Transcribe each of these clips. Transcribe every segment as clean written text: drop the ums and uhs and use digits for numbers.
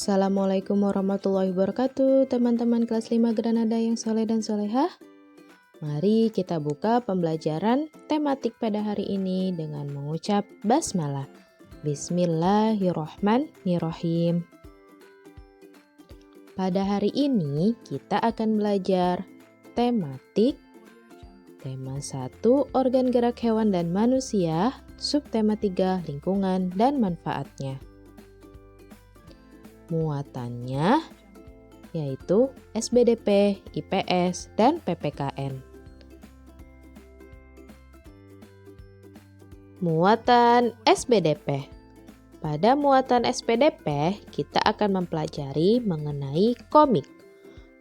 Assalamualaikum warahmatullahi wabarakatuh, teman-teman kelas 5 Granada yang soleh dan solehah. Mari kita buka pembelajaran tematik pada hari ini dengan mengucap basmalah. Bismillahirrahmanirrahim. Pada hari ini kita akan belajar tematik. Tema 1, organ gerak hewan dan manusia. Subtema 3, lingkungan dan manfaatnya. Muatannya yaitu SBDP, IPS, dan PPKN. Muatan SBDP. Pada muatan SBDP, kita akan mempelajari mengenai komik.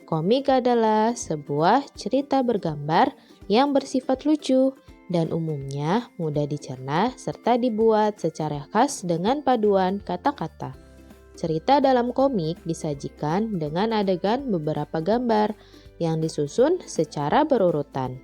Komik adalah sebuah cerita bergambar yang bersifat lucu dan umumnya mudah dicerna serta dibuat secara khas dengan paduan kata-kata. Cerita dalam komik disajikan dengan adegan beberapa gambar yang disusun secara berurutan.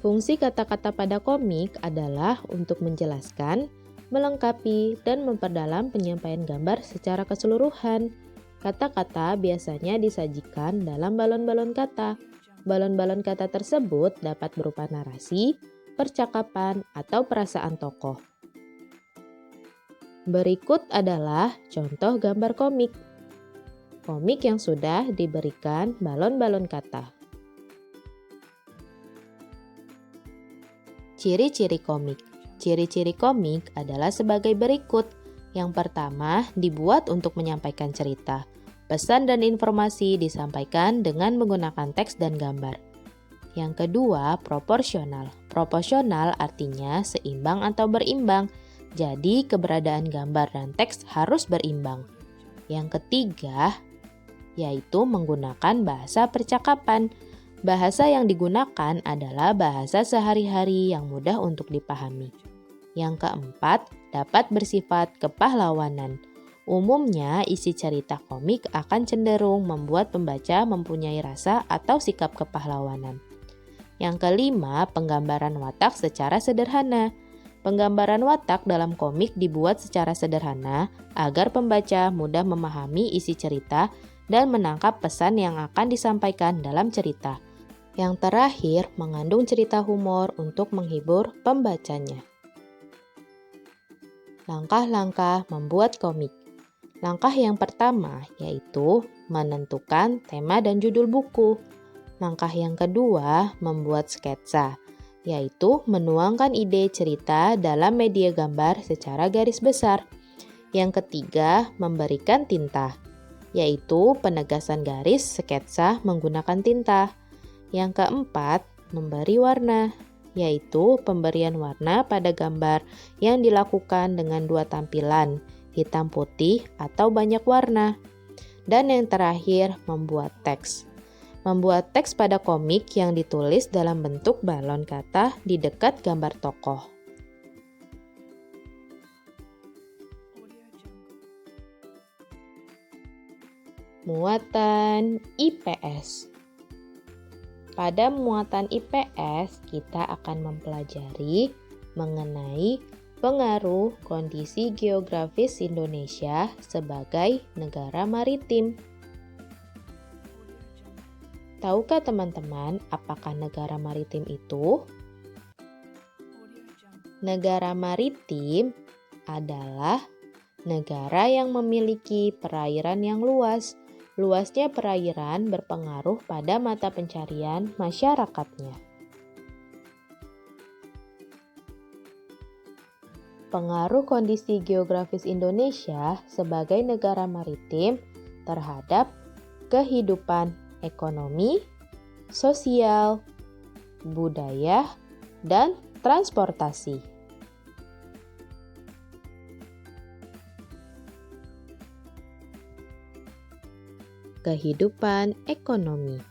Fungsi kata-kata pada komik adalah untuk menjelaskan, melengkapi, dan memperdalam penyampaian gambar secara keseluruhan. Kata-kata biasanya disajikan dalam balon-balon kata. Balon-balon kata tersebut dapat berupa narasi, percakapan, atau perasaan tokoh. Berikut adalah contoh gambar komik. Komik yang sudah diberikan balon-balon kata. Ciri-ciri komik. Ciri-ciri komik adalah sebagai berikut. Yang pertama, dibuat untuk menyampaikan cerita. Pesan dan informasi disampaikan dengan menggunakan teks dan gambar. Yang kedua, proporsional. Proporsional artinya seimbang atau berimbang. Jadi, keberadaan gambar dan teks harus berimbang. Yang ketiga, yaitu menggunakan bahasa percakapan. Bahasa yang digunakan adalah bahasa sehari-hari yang mudah untuk dipahami. Yang keempat, dapat bersifat kepahlawanan. Umumnya, isi cerita komik akan cenderung membuat pembaca mempunyai rasa atau sikap kepahlawanan. Yang kelima, penggambaran watak secara sederhana. Penggambaran watak dalam komik dibuat secara sederhana agar pembaca mudah memahami isi cerita dan menangkap pesan yang akan disampaikan dalam cerita. Yang terakhir, mengandung cerita humor untuk menghibur pembacanya. Langkah-langkah membuat komik. Langkah yang pertama yaitu menentukan tema dan judul buku. Langkah yang kedua, membuat sketsa, yaitu menuangkan ide cerita dalam media gambar secara garis besar. Yang ketiga, memberikan tinta, yaitu penegasan garis sketsa menggunakan tinta. Yang keempat, memberi warna, yaitu pemberian warna pada gambar yang dilakukan dengan dua tampilan, hitam putih atau banyak warna. Dan yang terakhir, membuat teks. Membuat teks pada komik yang ditulis dalam bentuk balon kata di dekat gambar tokoh. Muatan IPS. Pada muatan IPS, kita akan mempelajari mengenai pengaruh kondisi geografis Indonesia sebagai negara maritim. Tahukah teman-teman apakah negara maritim itu? Negara maritim adalah negara yang memiliki perairan yang luas. Luasnya perairan berpengaruh pada mata pencarian masyarakatnya. Pengaruh kondisi geografis Indonesia sebagai negara maritim terhadap kehidupan ekonomi, sosial, budaya, dan transportasi. Kehidupan ekonomi.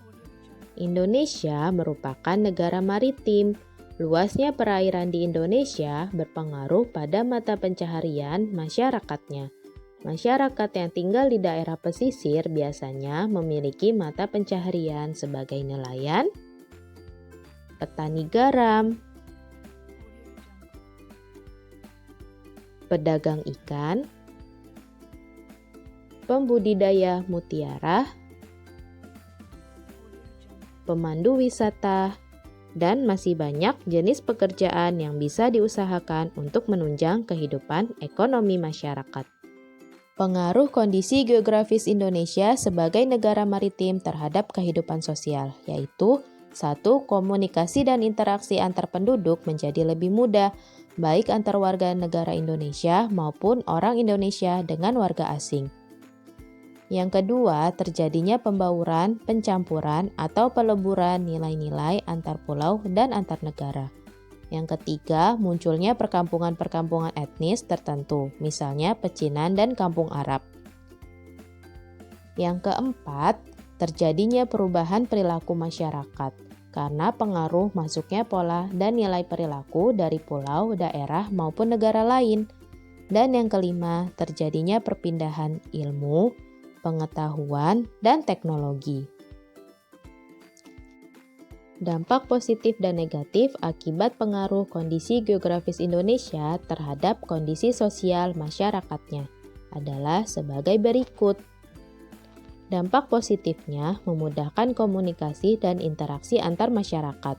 Indonesia merupakan negara maritim. Luasnya perairan di Indonesia berpengaruh pada mata pencaharian masyarakatnya. Masyarakat yang tinggal di daerah pesisir biasanya memiliki mata pencaharian sebagai nelayan, petani garam, pedagang ikan, pembudidaya mutiara, pemandu wisata, dan masih banyak jenis pekerjaan yang bisa diusahakan untuk menunjang kehidupan ekonomi masyarakat. Pengaruh kondisi geografis Indonesia sebagai negara maritim terhadap kehidupan sosial, yaitu 1. Komunikasi dan interaksi antar penduduk menjadi lebih mudah, baik antar warga negara Indonesia maupun orang Indonesia dengan warga asing. Yang kedua, terjadinya pembauran, pencampuran, atau peleburan nilai-nilai antar pulau dan antar negara. Yang ketiga, munculnya perkampungan-perkampungan etnis tertentu, misalnya pecinan dan kampung Arab. Yang keempat, terjadinya perubahan perilaku masyarakat karena pengaruh masuknya pola dan nilai perilaku dari pulau, daerah, maupun negara lain. Dan yang kelima, terjadinya perpindahan ilmu, pengetahuan, dan teknologi. Dampak positif dan negatif akibat pengaruh kondisi geografis Indonesia terhadap kondisi sosial masyarakatnya adalah sebagai berikut. Dampak positifnya memudahkan komunikasi dan interaksi antar masyarakat.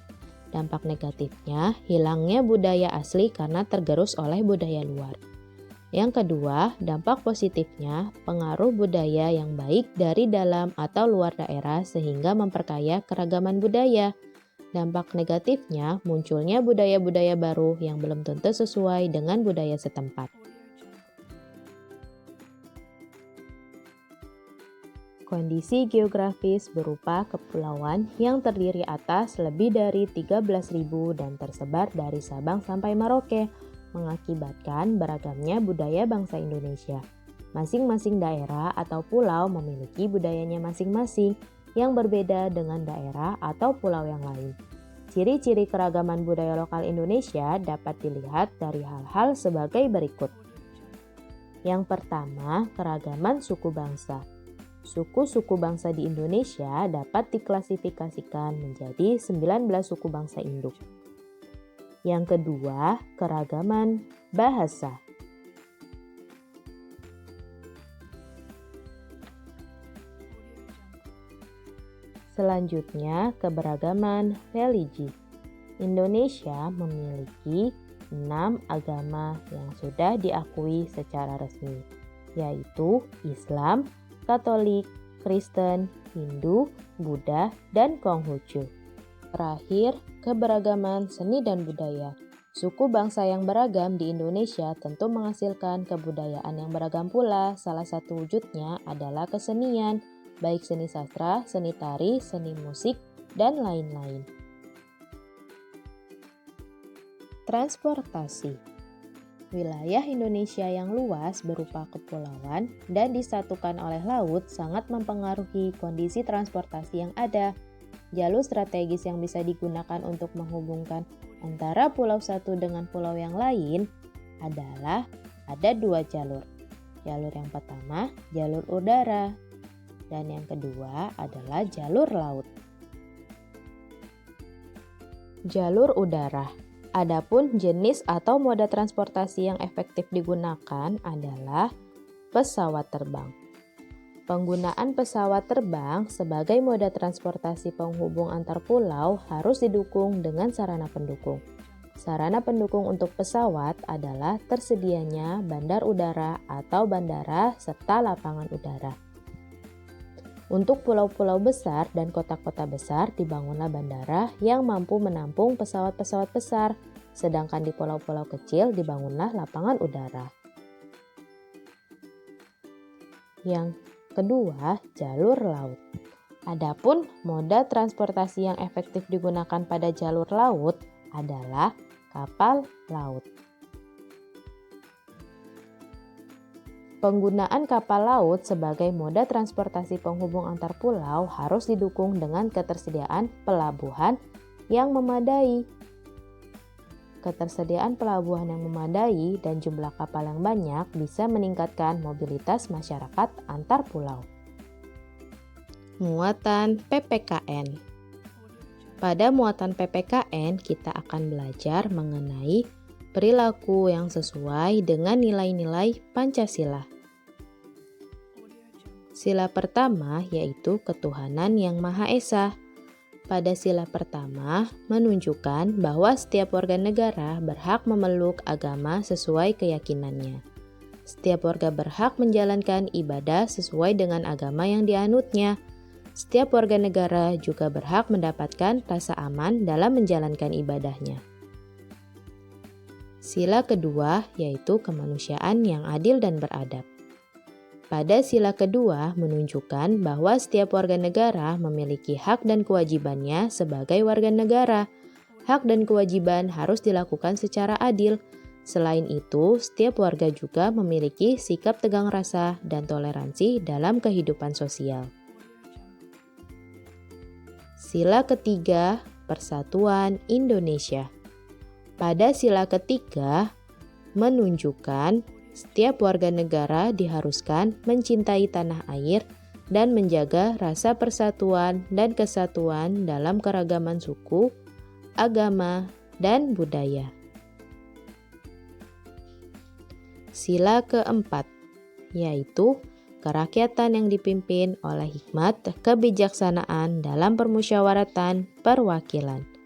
Dampak negatifnya hilangnya budaya asli karena tergerus oleh budaya luar. Yang kedua, dampak positifnya pengaruh budaya yang baik dari dalam atau luar daerah sehingga memperkaya keragaman budaya. Dampak negatifnya munculnya budaya-budaya baru yang belum tentu sesuai dengan budaya setempat. Kondisi geografis berupa kepulauan yang terdiri atas lebih dari 13.000 dan tersebar dari Sabang sampai Merauke, mengakibatkan beragamnya budaya bangsa Indonesia. Masing-masing daerah atau pulau memiliki budayanya masing-masing yang berbeda dengan daerah atau pulau yang lain. Ciri-ciri keragaman budaya lokal Indonesia dapat dilihat dari hal-hal sebagai berikut. Yang pertama, keragaman suku bangsa. Suku-suku bangsa di Indonesia dapat diklasifikasikan menjadi 19 suku bangsa induk. Yang kedua, keragaman bahasa. Selanjutnya, keberagaman religi. Indonesia memiliki 6 agama yang sudah diakui secara resmi, yaitu Islam, Katolik, Kristen, Hindu, Buddha, dan Konghucu. Terakhir, keberagaman seni dan budaya. Suku bangsa yang beragam di Indonesia tentu menghasilkan kebudayaan yang beragam pula. Salah satu wujudnya adalah kesenian, baik seni sastra, seni tari, seni musik, dan lain-lain. Transportasi. Wilayah Indonesia yang luas berupa kepulauan dan disatukan oleh laut sangat mempengaruhi kondisi transportasi yang ada. Jalur strategis yang bisa digunakan untuk menghubungkan antara pulau satu dengan pulau yang lain adalah ada 2 jalur. Jalur yang pertama, jalur udara, dan yang kedua adalah jalur laut. Jalur udara. Adapun jenis atau moda transportasi yang efektif digunakan adalah pesawat terbang. Penggunaan pesawat terbang sebagai moda transportasi penghubung antar pulau harus didukung dengan sarana pendukung. Sarana pendukung untuk pesawat adalah tersedianya bandar udara atau bandara serta lapangan udara. Untuk pulau-pulau besar dan kota-kota besar dibangunlah bandara yang mampu menampung pesawat-pesawat besar, sedangkan di pulau-pulau kecil dibangunlah lapangan udara. Yang kedua, jalur laut. Adapun moda transportasi yang efektif digunakan pada jalur laut adalah kapal laut. Penggunaan kapal laut sebagai moda transportasi penghubung antar pulau harus didukung dengan ketersediaan pelabuhan yang memadai. Ketersediaan pelabuhan yang memadai dan jumlah kapal yang banyak bisa meningkatkan mobilitas masyarakat antar pulau. Muatan PPKN. Pada muatan PPKN kita akan belajar mengenai perilaku yang sesuai dengan nilai-nilai Pancasila. Sila pertama yaitu ketuhanan yang Maha Esa. Pada sila pertama menunjukkan bahwa setiap warga negara berhak memeluk agama sesuai keyakinannya. Setiap warga berhak menjalankan ibadah sesuai dengan agama yang dianutnya. Setiap warga negara juga berhak mendapatkan rasa aman dalam menjalankan ibadahnya. Sila kedua yaitu kemanusiaan yang adil dan beradab. Pada sila kedua menunjukkan bahwa setiap warga negara memiliki hak dan kewajibannya sebagai warga negara. Hak dan kewajiban harus dilakukan secara adil. Selain itu, setiap warga juga memiliki sikap tegang rasa dan toleransi dalam kehidupan sosial. Sila ketiga, Persatuan Indonesia. Pada sila ketiga menunjukkan setiap warga negara diharuskan mencintai tanah air dan menjaga rasa persatuan dan kesatuan dalam keragaman suku, agama, dan budaya. Sila keempat, yaitu kerakyatan yang dipimpin oleh hikmat kebijaksanaan dalam permusyawaratan perwakilan.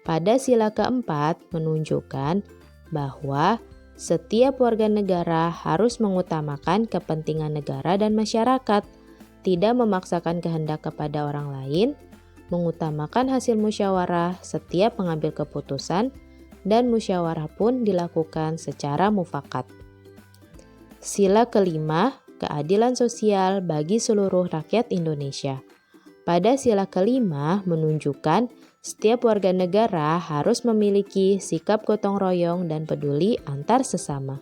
Pada sila keempat menunjukkan bahwa setiap warga negara harus mengutamakan kepentingan negara dan masyarakat, tidak memaksakan kehendak kepada orang lain, mengutamakan hasil musyawarah setiap mengambil keputusan, dan musyawarah pun dilakukan secara mufakat. Sila kelima, keadilan sosial bagi seluruh rakyat Indonesia. Pada sila kelima menunjukkan setiap warga negara harus memiliki sikap gotong royong dan peduli antar sesama.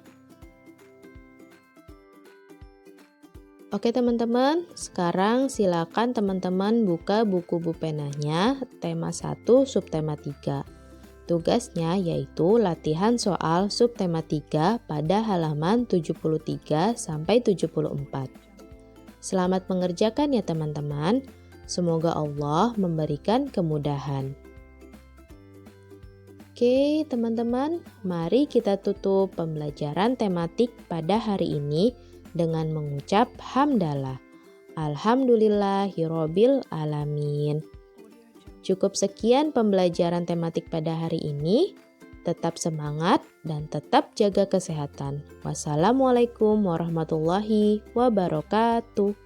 Oke teman-teman, sekarang silakan teman-teman buka buku bupenanya tema 1 subtema 3. Tugasnya yaitu latihan soal subtema 3 pada halaman 73 sampai 74. Selamat mengerjakan ya teman-teman. Semoga Allah memberikan kemudahan. Oke, teman-teman, mari kita tutup pembelajaran tematik pada hari ini dengan mengucap hamdalah. Alhamdulillahirabbil alamin. Cukup sekian pembelajaran tematik pada hari ini. Tetap semangat dan tetap jaga kesehatan. Wassalamualaikum warahmatullahi wabarakatuh.